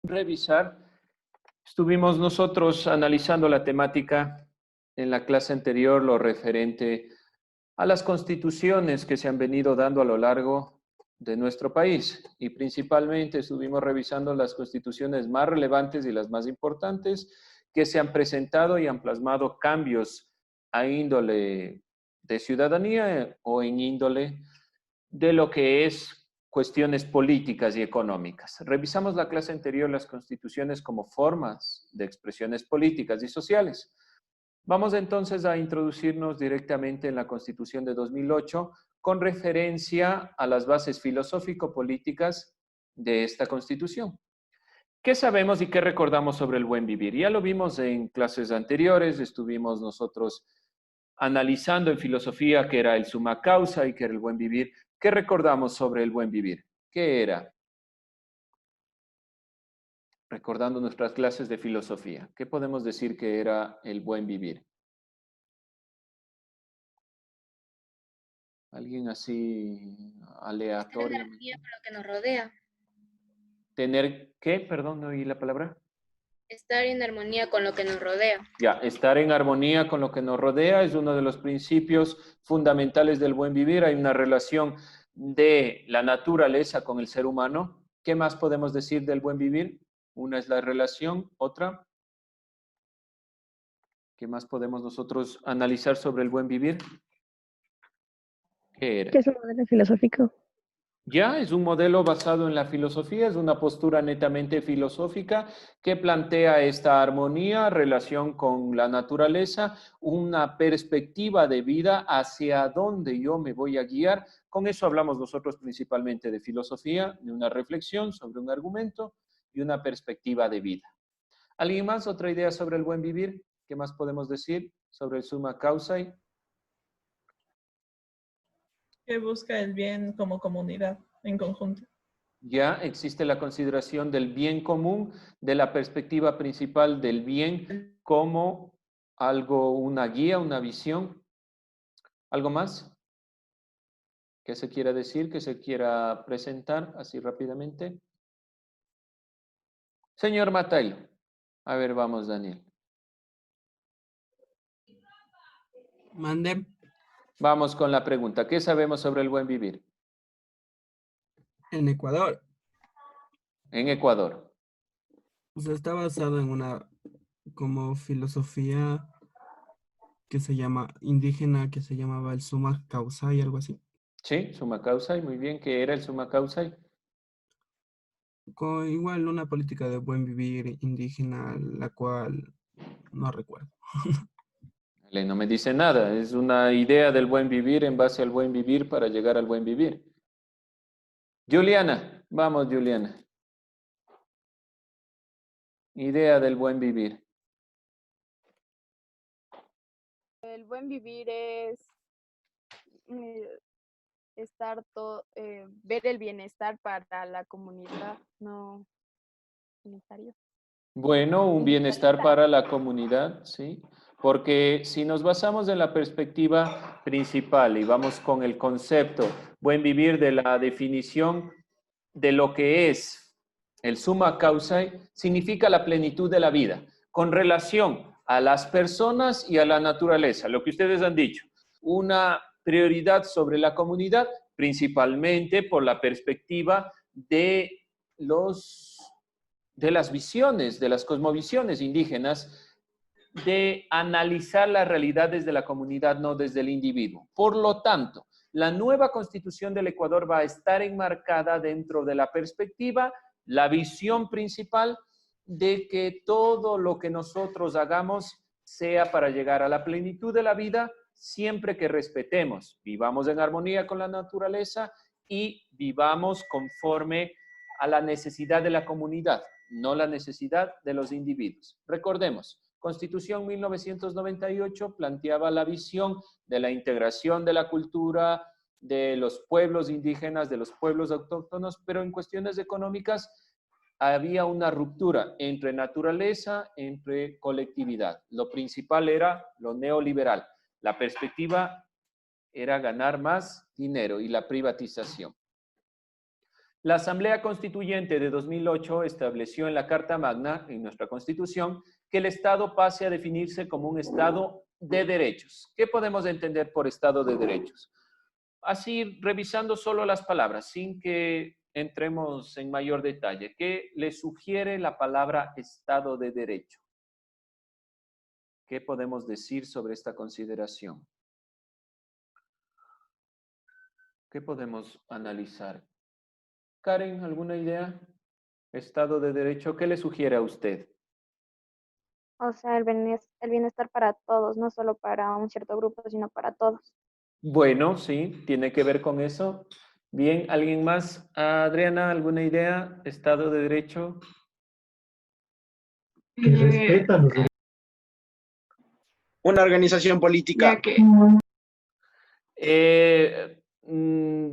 revisar. Estuvimos nosotros analizando la temática en la clase anterior, lo referente a las constituciones que se han venido dando a lo largo de nuestro país y principalmente estuvimos revisando las constituciones más relevantes y las más importantes que se han presentado y han plasmado cambios a índole de ciudadanía o en índole de lo que es cuestiones políticas y económicas. Revisamos la clase anterior las constituciones como formas de expresiones políticas y sociales. Vamos entonces a introducirnos directamente en la Constitución de 2008 con referencia a las bases filosófico-políticas de esta Constitución. ¿Qué sabemos y qué recordamos sobre el buen vivir? Ya lo vimos en clases anteriores, estuvimos nosotros analizando en filosofía qué era el summa causa y qué era el buen vivir. ¿Qué recordamos sobre el buen vivir? ¿Qué era? Recordando nuestras clases de filosofía, ¿qué podemos decir que era el buen vivir? Alguien así Estar en aleatoriamente. armonía con lo que nos rodea. ¿Tener qué? Perdón, no oí la palabra. Estar en armonía con lo que nos rodea. Ya, estar en armonía con lo que nos rodea es uno de los principios fundamentales del buen vivir. Hay una relación de la naturaleza con el ser humano. ¿Qué más podemos decir del buen vivir? Una es la relación, otra. ¿Qué más podemos nosotros analizar sobre el buen vivir? ¿Qué era? ¿Qué es un modelo filosófico? Ya, es un modelo basado en la filosofía, es una postura netamente filosófica que plantea esta armonía, relación con la naturaleza, una perspectiva de vida hacia dónde yo me voy a guiar. Con eso hablamos nosotros principalmente de filosofía, de una reflexión sobre un argumento y una perspectiva de vida. ¿Alguien más? ¿Otra idea sobre el buen vivir? ¿Qué más podemos decir sobre el summa causa? Que busca el bien como comunidad, en conjunto. Ya existe la consideración del bien común, de la perspectiva principal del bien como algo, una guía, una visión. ¿Algo más que se quiera decir, que se quiera presentar así rápidamente? Señor Matay. A ver, vamos, Daniel. Mande. Vamos con la pregunta. ¿Qué sabemos sobre el buen vivir? En Ecuador. En Ecuador. O sea, está basado en una como filosofía que se llama indígena, que se llamaba el summa causa y algo así. Sí, summa causa, y muy bien, ¿qué era el summa causa? Con igual una política de buen vivir indígena, la cual no recuerdo. No me dice nada, es una idea del buen vivir en base al buen vivir para llegar al buen vivir. Juliana, vamos Juliana. Idea del buen vivir. El buen vivir es ver el bienestar para la comunidad, no unitario. Bueno, un bienestar para la comunidad, ¿sí? Porque si nos basamos en la perspectiva principal y vamos con el concepto buen vivir de la definición de lo que es el summa causa, significa la plenitud de la vida, con relación a las personas y a la naturaleza, lo que ustedes han dicho, una prioridad sobre la comunidad, principalmente por la perspectiva de las visiones, de las cosmovisiones indígenas, de analizar las realidades de la comunidad, no desde el individuo. Por lo tanto, la nueva constitución del Ecuador va a estar enmarcada dentro de la perspectiva, la visión principal de que todo lo que nosotros hagamos sea para llegar a la plenitud de la vida, siempre que respetemos, vivamos en armonía con la naturaleza y vivamos conforme a la necesidad de la comunidad, no la necesidad de los individuos. Recordemos, Constitución 1998 planteaba la visión de la integración de la cultura de los pueblos indígenas, de los pueblos autóctonos, pero en cuestiones económicas había una ruptura entre naturaleza, entre colectividad. Lo principal era lo neoliberal. La perspectiva era ganar más dinero y la privatización. La Asamblea Constituyente de 2008 estableció en la Carta Magna, en nuestra Constitución, que el Estado pase a definirse como un Estado de derechos. ¿Qué podemos entender por Estado de derechos? Así, revisando solo las palabras, sin que entremos en mayor detalle, ¿qué le sugiere la palabra Estado de Derecho? ¿Qué podemos decir sobre esta consideración? ¿Qué podemos analizar? Karen, ¿alguna idea? Estado de Derecho, ¿qué le sugiere a usted? O sea, el bienestar para todos, no solo para un cierto grupo, sino para todos. Bueno, sí, tiene que ver con eso. Bien, ¿alguien más? Adriana, ¿alguna idea? Estado de Derecho. Que respetan los derechos. Una organización política. Ya que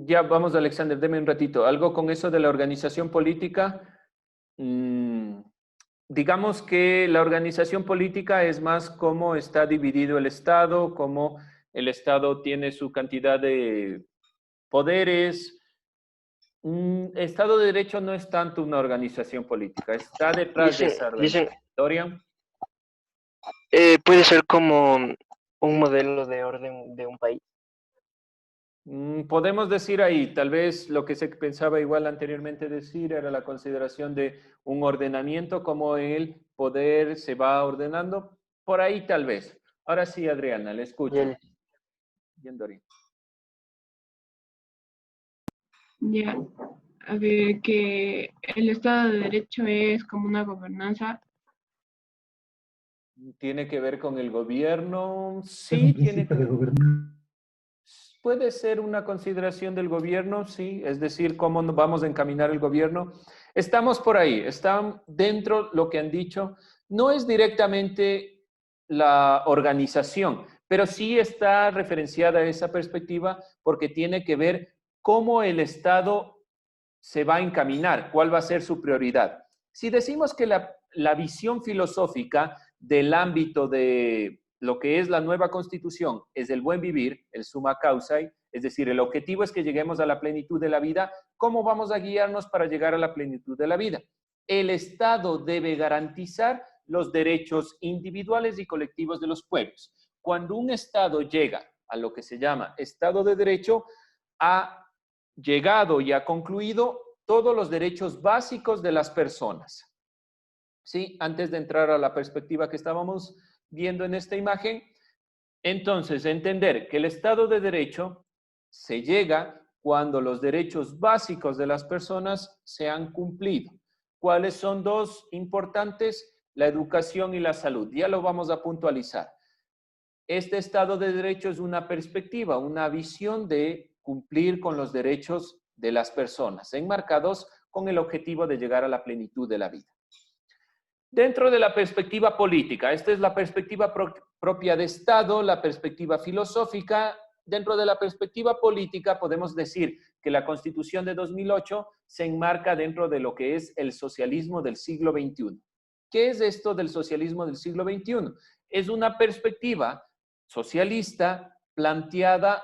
Ya vamos, Alexander, deme un ratito. Algo con eso de la organización política. Digamos que la organización política es más cómo está dividido el Estado, cómo el Estado tiene su cantidad de poderes. Estado de Derecho no es tanto una organización política, está detrás de esa organización. Dorian. Puede ser como un modelo de orden de un país. Podemos decir ahí, tal vez lo que se pensaba igual anteriormente decir era la consideración de un ordenamiento, como el poder se va ordenando. Por ahí tal vez. Ahora sí, Adriana, le escucho. Bien, Dorian. ya, a ver, que el Estado de Derecho es como una gobernanza. ¿Tiene que ver con el gobierno? Es Sí, un tiene que principio de ver. gobernanza. Puede ser una consideración del gobierno, sí, es decir, cómo nos vamos a encaminar el gobierno. Estamos por ahí, están dentro lo que han dicho. No es directamente la organización, pero sí está referenciada esa perspectiva porque tiene que ver cómo el Estado se va a encaminar, cuál va a ser su prioridad. Si decimos que la visión filosófica del ámbito de lo que es la nueva constitución es el buen vivir, el summa causae, es decir, el objetivo es que lleguemos a la plenitud de la vida, ¿cómo vamos a guiarnos para llegar a la plenitud de la vida? El Estado debe garantizar los derechos individuales y colectivos de los pueblos. Cuando un Estado llega a lo que se llama Estado de Derecho, ha llegado y ha concluido todos los derechos básicos de las personas. ¿Sí? Antes de entrar a la perspectiva que estábamos viendo en esta imagen, entonces entender que el Estado de Derecho se llega cuando los derechos básicos de las personas se han cumplido. ¿Cuáles son dos importantes? La educación y la salud. Ya lo vamos a puntualizar. Este Estado de Derecho es una perspectiva, una visión de cumplir con los derechos de las personas, enmarcados con el objetivo de llegar a la plenitud de la vida. Dentro de la perspectiva política, esta es la perspectiva propia de Estado, la perspectiva filosófica. Dentro de la perspectiva política podemos decir que la Constitución de 2008 se enmarca dentro de lo que es el socialismo del siglo XXI. ¿Qué es esto del socialismo del siglo XXI? Es una perspectiva socialista planteada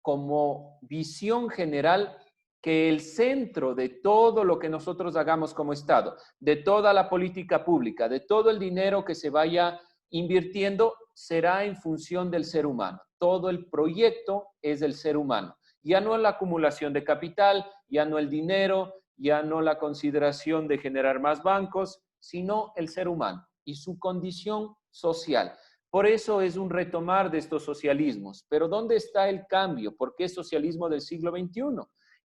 como visión general que el centro de todo lo que nosotros hagamos como Estado, de toda la política pública, de todo el dinero que se vaya invirtiendo, será en función del ser humano. Todo el proyecto es del ser humano. Ya no la acumulación de capital, ya no el dinero, ya no la consideración de generar más bancos, sino el ser humano y su condición social. Por eso es un retomar de estos socialismos. Pero ¿dónde está el cambio? ¿Por qué socialismo del siglo XXI?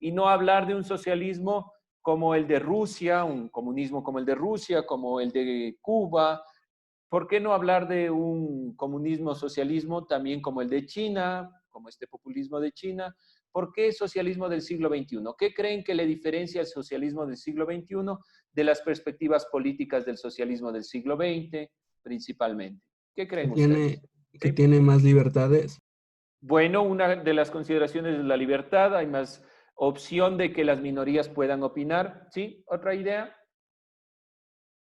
Y no hablar de un socialismo como el de Rusia, un comunismo como el de Rusia, como el de Cuba. ¿Por qué no hablar de un comunismo socialismo también como el de China, como este populismo de China? ¿Por qué socialismo del siglo XXI? ¿Qué creen que le diferencia el socialismo del siglo XXI de las perspectivas políticas del socialismo del siglo XX, principalmente? ¿Qué creen ustedes? Que tiene más libertades. Bueno, una de las consideraciones es la libertad, hay más opción de que las minorías puedan opinar. ¿Sí? ¿Otra idea?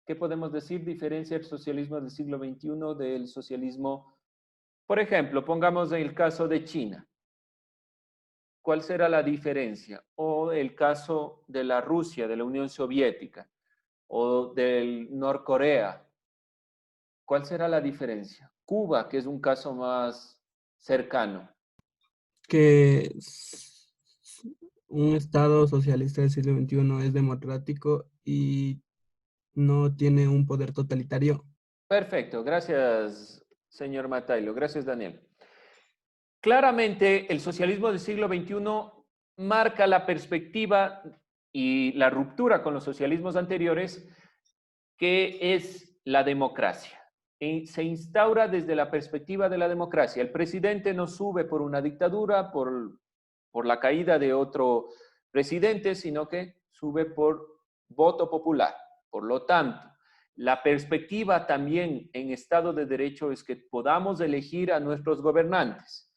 ¿Qué podemos decir? Diferencia el socialismo del siglo XXI del socialismo, por ejemplo, pongamos el caso de China. ¿cuál será la diferencia? O el caso de la Rusia, de la Unión Soviética, o del Norcorea, ¿cuál será la diferencia? Cuba, que es un caso más cercano. Que un Estado socialista del siglo XXI es democrático y no tiene un poder totalitario. Perfecto, gracias, señor Matailo. Gracias, Daniel. Claramente, el socialismo del siglo XXI marca la perspectiva y la ruptura con los socialismos anteriores, que es la democracia. Se instaura desde la perspectiva de la democracia. El presidente no sube por una dictadura, por la caída de otro presidente, sino que sube por voto popular. Por lo tanto, la perspectiva también en Estado de Derecho es que podamos elegir a nuestros gobernantes.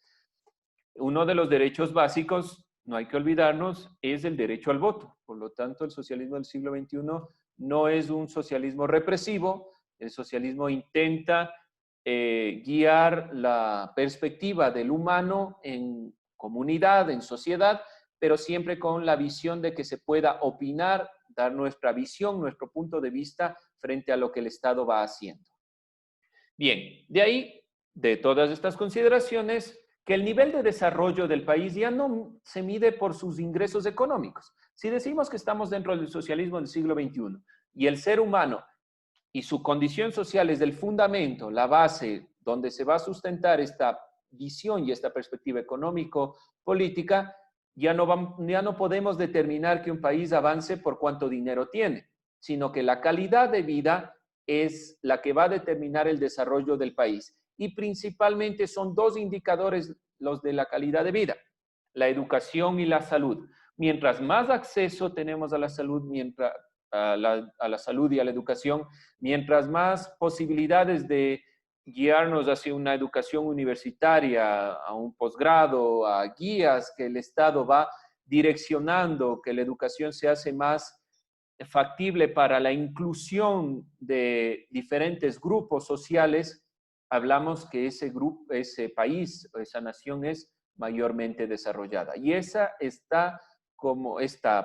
Uno de los derechos básicos, no hay que olvidarnos, es el derecho al voto. Por lo tanto, el socialismo del siglo XXI no es un socialismo represivo. El socialismo intenta guiar la perspectiva del humano en comunidad, en sociedad, pero siempre con la visión de que se pueda opinar, dar nuestra visión, nuestro punto de vista frente a lo que el Estado va haciendo. Bien, de ahí, de todas estas consideraciones, que el nivel de desarrollo del país ya no se mide por sus ingresos económicos. Si decimos que estamos dentro del socialismo del siglo XXI y el ser humano y su condición social es el fundamento, la base donde se va a sustentar esta visión y esta perspectiva económico-política, ya no podemos determinar que un país avance por cuánto dinero tiene, sino que la calidad de vida es la que va a determinar el desarrollo del país. Y principalmente son dos indicadores los de la calidad de vida, la educación y la salud. Mientras más acceso tenemos a la salud, a la salud y a la educación, mientras más posibilidades de guiarnos hacia una educación universitaria, a un posgrado, a guías que el Estado va direccionando, que la educación se hace más factible para la inclusión de diferentes grupos sociales, hablamos que ese grupo, ese país, esa nación es mayormente desarrollada. Y esta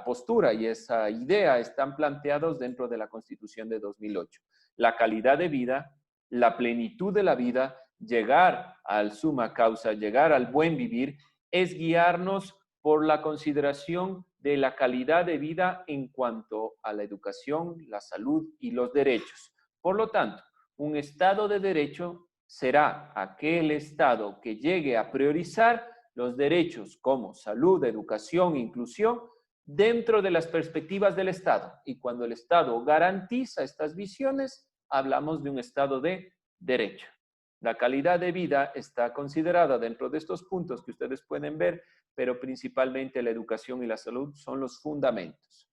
postura y esa idea están planteados dentro de la Constitución de 2008. La calidad de vida, la plenitud de la vida, llegar al summa causa, llegar al buen vivir, es guiarnos por la consideración de la calidad de vida en cuanto a la educación, la salud y los derechos. Por lo tanto, un Estado de Derecho será aquel Estado que llegue a priorizar los derechos como salud, educación e inclusión dentro de las perspectivas del Estado. Y cuando el Estado garantiza estas visiones, hablamos de un Estado de Derecho. La calidad de vida está considerada dentro de estos puntos que ustedes pueden ver, pero principalmente la educación y la salud son los fundamentos.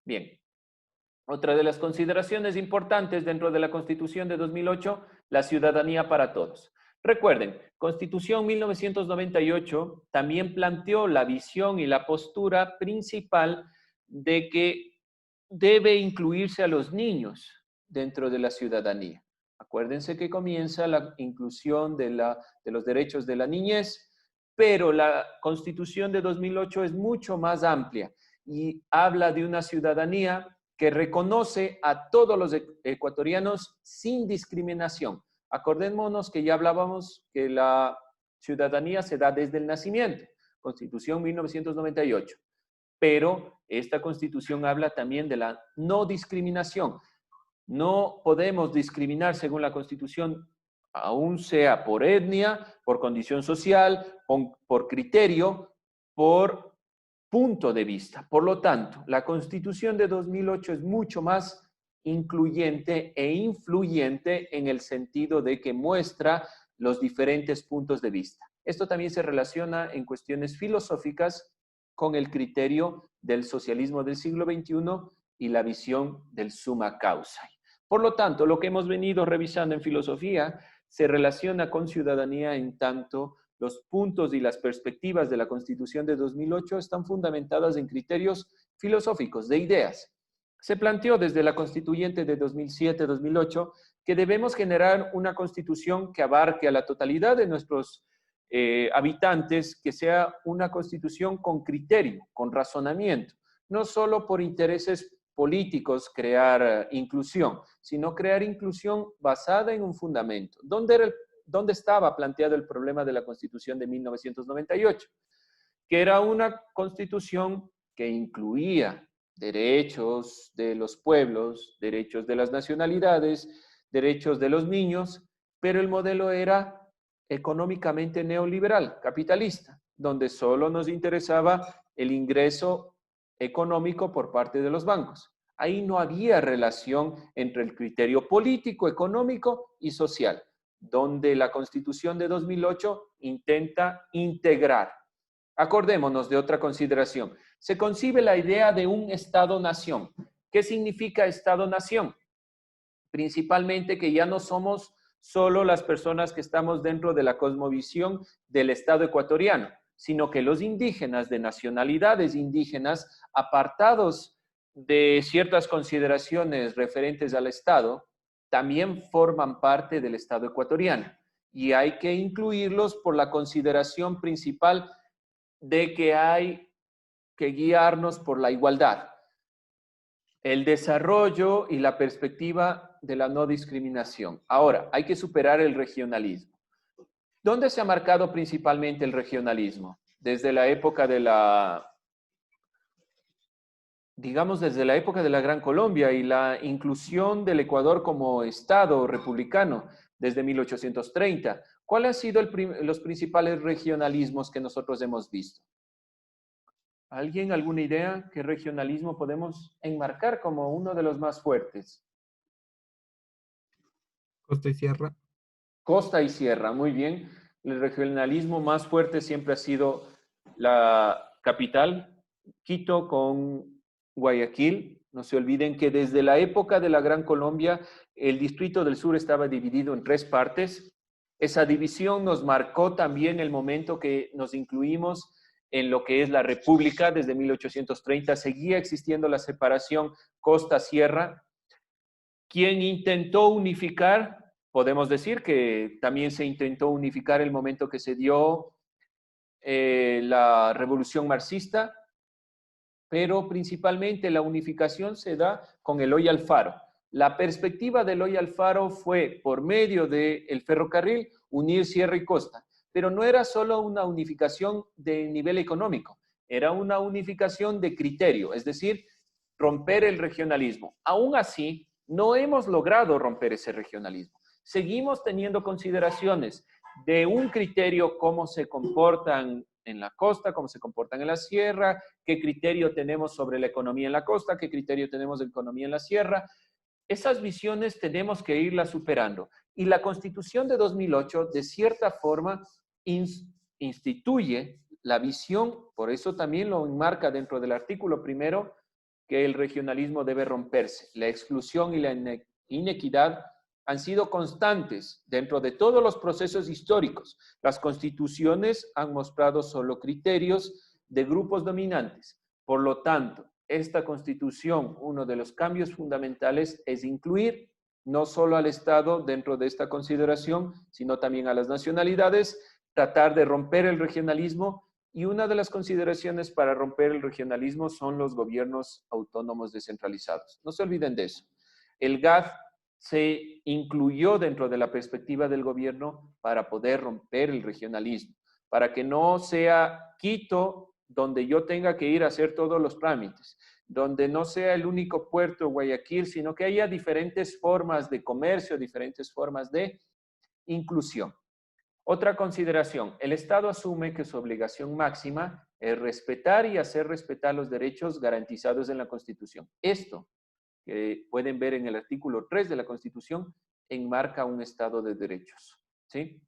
Bien. Otra de las consideraciones importantes dentro de la Constitución de 2008, la ciudadanía para todos. Recuerden, Constitución 1998 también planteó la visión y la postura principal de que debe incluirse a los niños dentro de la ciudadanía. Acuérdense que comienza la inclusión de los derechos de la niñez, pero la Constitución de 2008 es mucho más amplia y habla de una ciudadanía que reconoce a todos los ecuatorianos sin discriminación. Acordémonos que ya hablábamos que la ciudadanía se da desde el nacimiento, Constitución 1998, pero esta Constitución habla también de la no discriminación. No podemos discriminar según la Constitución, aún sea por etnia, por condición social, por criterio, por punto de vista. Por lo tanto, la Constitución de 2008 es mucho más incluyente e influyente en el sentido de que muestra los diferentes puntos de vista. Esto también se relaciona en cuestiones filosóficas con el criterio del socialismo del siglo XXI y la visión del summa causa. Por lo tanto, lo que hemos venido revisando en filosofía se relaciona con ciudadanía en tanto los puntos y las perspectivas de la Constitución de 2008 están fundamentadas en criterios filosóficos, de ideas. Se planteó desde la Constituyente de 2007-2008 que debemos generar una Constitución que abarque a la totalidad de nuestros habitantes, que sea una constitución con criterio, con razonamiento, no solo por intereses políticos crear inclusión, sino crear inclusión basada en un fundamento. ¿Dónde estaba planteado el problema de la Constitución de 1998? Que era una constitución que incluía derechos de los pueblos, derechos de las nacionalidades, derechos de los niños, pero el modelo era económicamente neoliberal, capitalista, donde solo nos interesaba el ingreso económico por parte de los bancos. Ahí no había relación entre el criterio político, económico y social, donde la Constitución de 2008 intenta integrar. Acordémonos de otra consideración. Se concibe la idea de un Estado-nación. ¿Qué significa Estado-nación? Principalmente que ya no somos solo las personas que estamos dentro de la cosmovisión del Estado ecuatoriano, sino que los indígenas de nacionalidades indígenas, apartados de ciertas consideraciones referentes al Estado, también forman parte del Estado ecuatoriano. Y hay que incluirlos por la consideración principal de que hay que guiarnos por la igualdad, el desarrollo y la perspectiva de la no discriminación. Ahora, hay que superar el regionalismo. ¿Dónde se ha marcado principalmente el regionalismo? Desde la época de desde la época de la Gran Colombia y la inclusión del Ecuador como Estado republicano desde 1830. ¿Cuáles han sido los principales regionalismos que nosotros hemos visto? ¿Alguien, alguna idea qué regionalismo podemos enmarcar como uno de los más fuertes? Costa y Sierra. Costa y Sierra, muy bien. El regionalismo más fuerte siempre ha sido la capital, Quito con Guayaquil. No se olviden que desde la época de la Gran Colombia, el Distrito del Sur estaba dividido en 3 partes. Esa división nos marcó también el momento que nos incluimos en lo que es la República. Desde 1830 seguía existiendo la separación costa-sierra. Quien intentó unificar, podemos decir que también se intentó unificar el momento que se dio la Revolución Marxista, pero principalmente la unificación se da con Eloy Alfaro. La perspectiva de Eloy Alfaro fue, por medio del ferrocarril, unir sierra y costa. Pero no era solo una unificación de nivel económico, era una unificación de criterio, es decir, romper el regionalismo. Aún así, no hemos logrado romper ese regionalismo. Seguimos teniendo consideraciones de un criterio, cómo se comportan en la costa, cómo se comportan en la sierra, qué criterio tenemos sobre la economía en la costa, qué criterio tenemos de economía en la sierra. Esas visiones tenemos que irlas superando. Y la Constitución de 2008, de cierta forma, instituye la visión, por eso también lo enmarca dentro del artículo primero, que el regionalismo debe romperse. La exclusión y la inequidad han sido constantes dentro de todos los procesos históricos. Las constituciones han mostrado solo criterios de grupos dominantes. Por lo tanto, esta constitución, uno de los cambios fundamentales es incluir no solo al Estado dentro de esta consideración, sino también a las nacionalidades, tratar de romper el regionalismo, y una de las consideraciones para romper el regionalismo son los gobiernos autónomos descentralizados. No se olviden de eso. El GAD se incluyó dentro de la perspectiva del gobierno para poder romper el regionalismo, para que no sea Quito donde yo tenga que ir a hacer todos los trámites, donde no sea el único puerto Guayaquil, sino que haya diferentes formas de comercio, diferentes formas de inclusión. Otra consideración, el Estado asume que su obligación máxima es respetar y hacer respetar los derechos garantizados en la Constitución. Esto, que pueden ver en el artículo 3 de la Constitución, enmarca un Estado de derechos, ¿sí?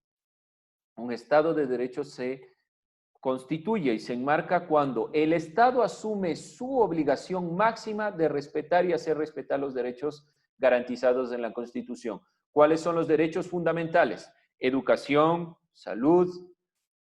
Un Estado de derechos se constituye y se enmarca cuando el Estado asume su obligación máxima de respetar y hacer respetar los derechos garantizados en la Constitución. ¿Cuáles son los derechos fundamentales? Educación, salud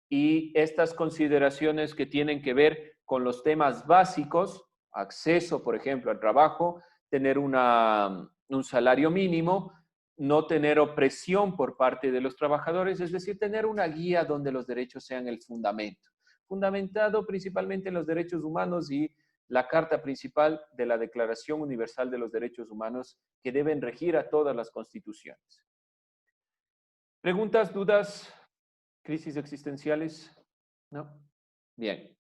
y estas consideraciones que tienen que ver con los temas básicos, acceso, por ejemplo, al trabajo, tener un salario mínimo, no tener opresión por parte de los trabajadores, es decir, tener una guía donde los derechos sean el fundamento, fundamentado principalmente en los derechos humanos y la carta principal de la Declaración Universal de los Derechos Humanos que deben regir a todas las constituciones. ¿Preguntas, dudas, crisis existenciales? ¿No? Bien.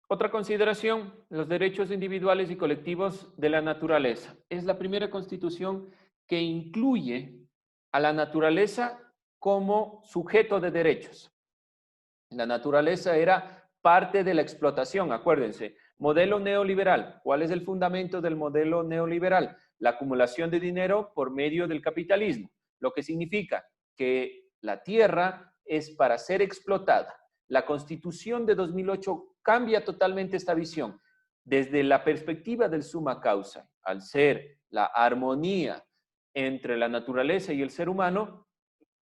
Otra consideración, los derechos individuales y colectivos de la naturaleza. Es la primera constitución que incluye a la naturaleza como sujeto de derechos. La naturaleza era parte de la explotación, acuérdense. Modelo neoliberal. ¿Cuál es el fundamento del modelo neoliberal? La acumulación de dinero por medio del capitalismo, lo que significa que la tierra es para ser explotada. La Constitución de 2008 cambia totalmente esta visión. Desde la perspectiva del summa causa, al ser la armonía entre la naturaleza y el ser humano,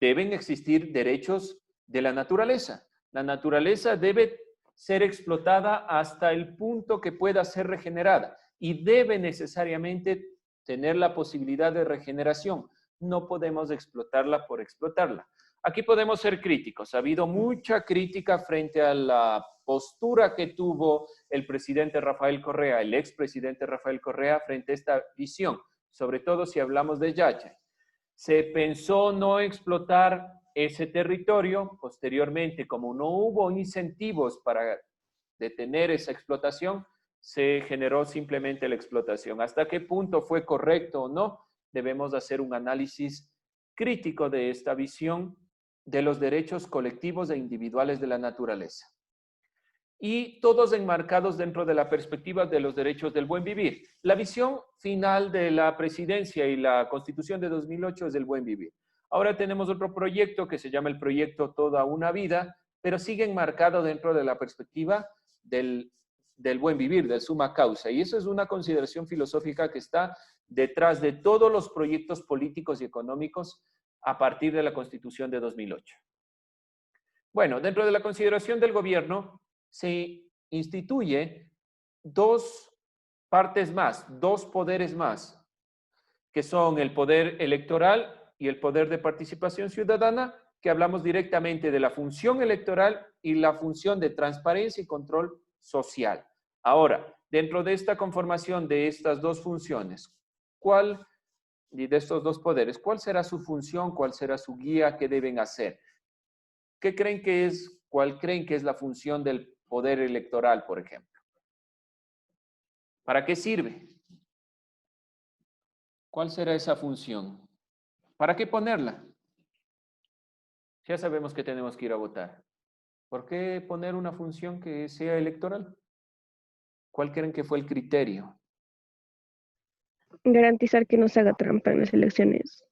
deben existir derechos de la naturaleza. La naturaleza debe ser explotada hasta el punto que pueda ser regenerada y debe necesariamente tener la posibilidad de regeneración. No podemos explotarla por explotarla. Aquí podemos ser críticos. Ha habido mucha crítica frente a la postura que tuvo el presidente Rafael Correa, el expresidente Rafael Correa, frente a esta visión, sobre todo si hablamos de Yachay. Se pensó no explotar ese territorio. Posteriormente, como no hubo incentivos para detener esa explotación, se generó simplemente la explotación. ¿Hasta qué punto fue correcto o no? Debemos hacer un análisis crítico de esta visión de los derechos colectivos e individuales de la naturaleza. Y todos enmarcados dentro de la perspectiva de los derechos del buen vivir. La visión final de la presidencia y la Constitución de 2008 es el buen vivir. Ahora tenemos otro proyecto que se llama el proyecto Toda una Vida, pero sigue enmarcado dentro de la perspectiva del buen vivir, del summa causa. Y eso es una consideración filosófica que está detrás de todos los proyectos políticos y económicos a partir de la Constitución de 2008. Bueno, dentro de la consideración del gobierno se instituye dos partes más, dos poderes más, que son el poder electoral y el poder de participación ciudadana, que hablamos directamente de la función electoral y la función de transparencia y control social. Ahora, dentro de esta conformación de estas dos funciones, y de estos dos poderes, ¿cuál será su función? ¿Cuál será su guía? ¿Qué deben hacer? ¿Cuál creen que es la función del poder electoral, por ejemplo? ¿Para qué sirve? ¿Cuál será esa función? ¿Para qué ponerla? Ya sabemos que tenemos que ir a votar. ¿Por qué poner una función que sea electoral? ¿Cuál creen que fue el criterio? Garantizar que no se haga trampa en las elecciones.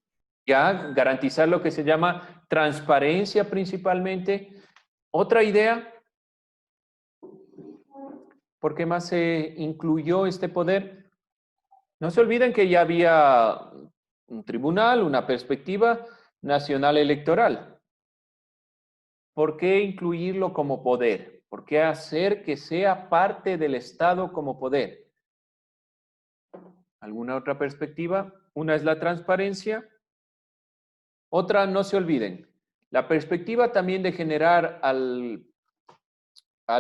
Ya, garantizar lo que se llama transparencia principalmente. ¿Otra idea? ¿Por qué más se incluyó este poder? No se olviden que ya había un tribunal, una perspectiva nacional electoral. ¿Por qué incluirlo como poder? ¿Por qué hacer que sea parte del Estado como poder? ¿Alguna otra perspectiva? Una es la transparencia. Otra, no se olviden, la perspectiva también de generar a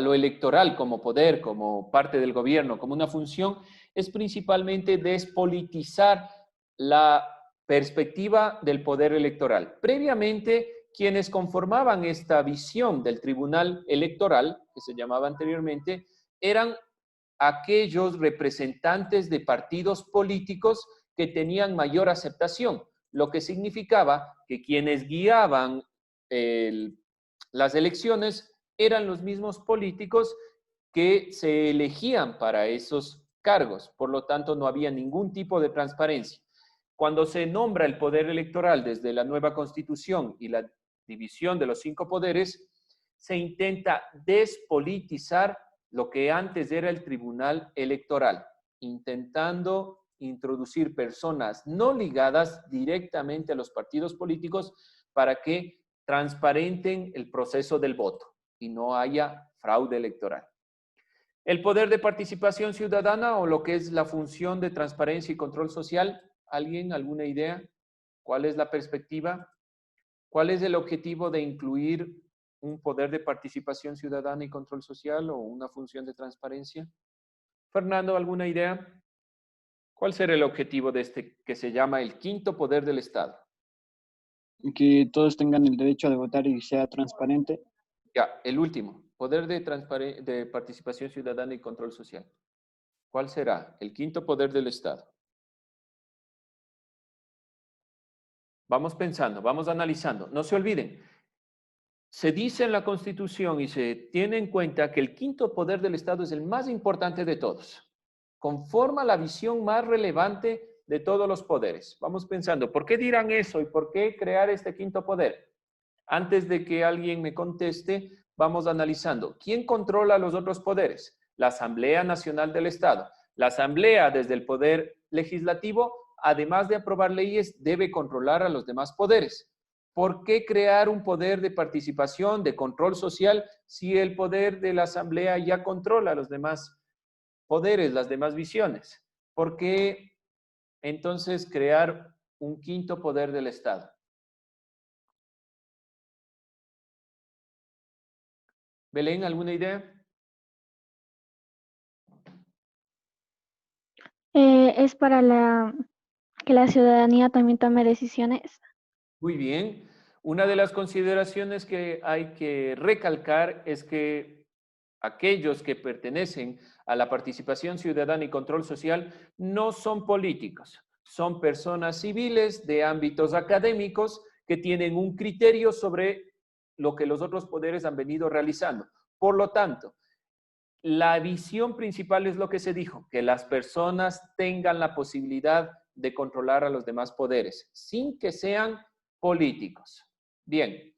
lo electoral como poder, como parte del gobierno, como una función, es principalmente despolitizar la perspectiva del poder electoral. Previamente, quienes conformaban esta visión del tribunal electoral, que se llamaba anteriormente, eran aquellos representantes de partidos políticos que tenían mayor aceptación, lo que significaba que quienes guiaban las elecciones eran los mismos políticos que se elegían para esos cargos. Por lo tanto, no había ningún tipo de transparencia. Cuando se nombra el poder electoral desde la nueva Constitución y la división de los 5 poderes, se intenta despolitizar lo que antes era el Tribunal Electoral, intentando introducir personas no ligadas directamente a los partidos políticos para que transparenten el proceso del voto y no haya fraude electoral. El poder de participación ciudadana o lo que es la función de transparencia y control social, ¿alguien, alguna idea? ¿Cuál es la perspectiva? ¿Cuál es el objetivo de incluir un poder de participación ciudadana y control social o una función de transparencia? Fernando, ¿alguna idea? ¿Cuál será el objetivo de este que se llama el quinto poder del Estado? Que todos tengan el derecho de votar y sea transparente. Ya, el último, poder de participación ciudadana y control social. ¿Cuál será el quinto poder del Estado? Vamos pensando, vamos analizando. No se olviden, se dice en la Constitución y se tiene en cuenta que el quinto poder del Estado es el más importante de todos. Conforma la visión más relevante de todos los poderes. Vamos pensando, ¿por qué dirán eso y por qué crear este quinto poder? Antes de que alguien me conteste, vamos analizando. ¿Quién controla los otros poderes? La Asamblea Nacional del Estado. La Asamblea, desde el poder legislativo, además de aprobar leyes, debe controlar a los demás poderes. ¿Por qué crear un poder de participación, de control social, si el poder de la Asamblea ya controla a los demás poderes, las demás visiones? ¿Por qué entonces crear un quinto poder del Estado? Belén, ¿alguna idea? Es para que la ciudadanía también tome decisiones. Muy bien. Una de las consideraciones que hay que recalcar es que aquellos que pertenecen a la participación ciudadana y control social no son políticos, son personas civiles de ámbitos académicos que tienen un criterio sobre lo que los otros poderes han venido realizando. Por lo tanto, la visión principal es lo que se dijo, que las personas tengan la posibilidad de controlar a los demás poderes, sin que sean políticos. Bien,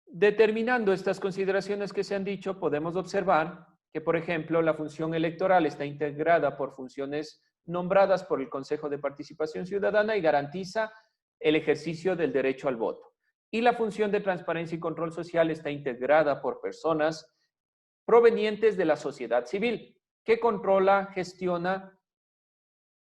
determinando estas consideraciones que se han dicho, podemos observar que, por ejemplo, la función electoral está integrada por funciones nombradas por el Consejo de Participación Ciudadana y garantiza el ejercicio del derecho al voto. Y la función de transparencia y control social está integrada por personas provenientes de la sociedad civil, que controla, gestiona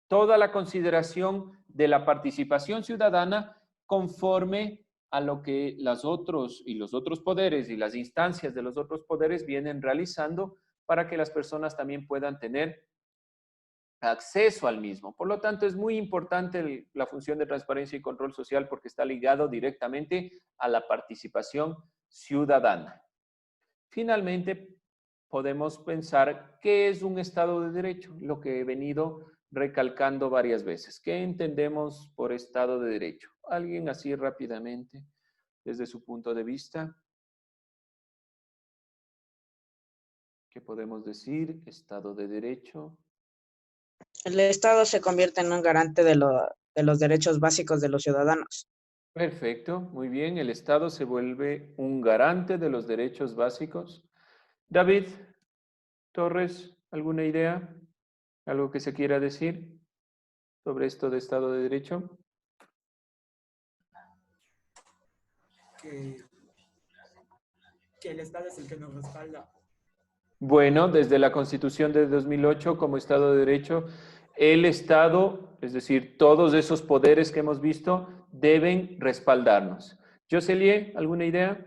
toda la consideración de la participación ciudadana conforme a lo que los otros poderes y las instancias de los otros poderes vienen realizando para que las personas también puedan tener acceso al mismo. Por lo tanto, es muy importante la función de transparencia y control social porque está ligado directamente a la participación ciudadana. Finalmente, podemos pensar qué es un Estado de Derecho, lo que he venido recalcando varias veces. ¿Qué entendemos por Estado de Derecho? ¿Alguien así rápidamente, desde su punto de vista? ¿Qué podemos decir? Estado de Derecho. El Estado se convierte en un garante de los derechos básicos de los ciudadanos. Perfecto, muy bien. El Estado se vuelve un garante de los derechos básicos. David Torres, ¿alguna idea? ¿Algo que se quiera decir sobre esto de Estado de Derecho? Que el Estado es el que nos respalda. Bueno, desde la Constitución de 2008 como Estado de Derecho, el Estado, es decir, todos esos poderes que hemos visto, deben respaldarnos. Jocelie, ¿alguna idea?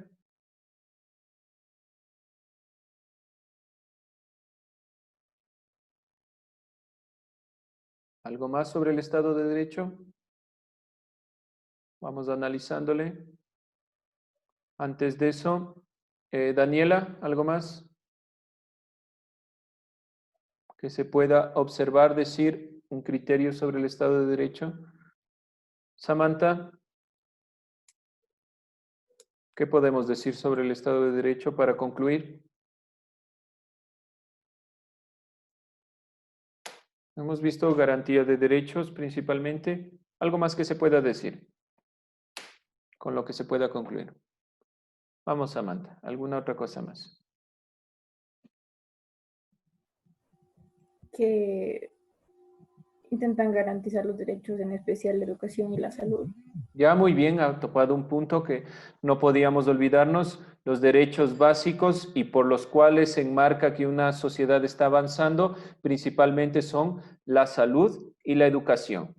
¿Algo más sobre el Estado de Derecho? Vamos analizándole. Antes de eso, Daniela, ¿algo más que se pueda observar, decir un criterio sobre el Estado de Derecho? Samantha, ¿qué podemos decir sobre el Estado de Derecho para concluir? Hemos visto garantía de derechos principalmente. ¿Algo más que se pueda decir con lo que se pueda concluir? Vamos, Samantha. ¿Alguna otra cosa más? Que intentan garantizar los derechos, en especial la educación y la salud. Ya muy bien, ha topado un punto que no podíamos olvidarnos, los derechos básicos y por los cuales se enmarca que una sociedad está avanzando, principalmente son la salud y la educación.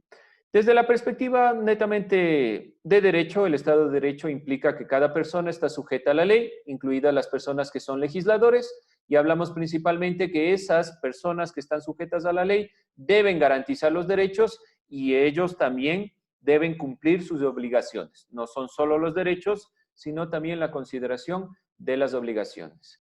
Desde la perspectiva netamente de derecho, el Estado de Derecho implica que cada persona está sujeta a la ley, incluidas las personas que son legisladores, y hablamos principalmente que esas personas que están sujetas a la ley deben garantizar los derechos y ellos también deben cumplir sus obligaciones. No son solo los derechos, sino también la consideración de las obligaciones.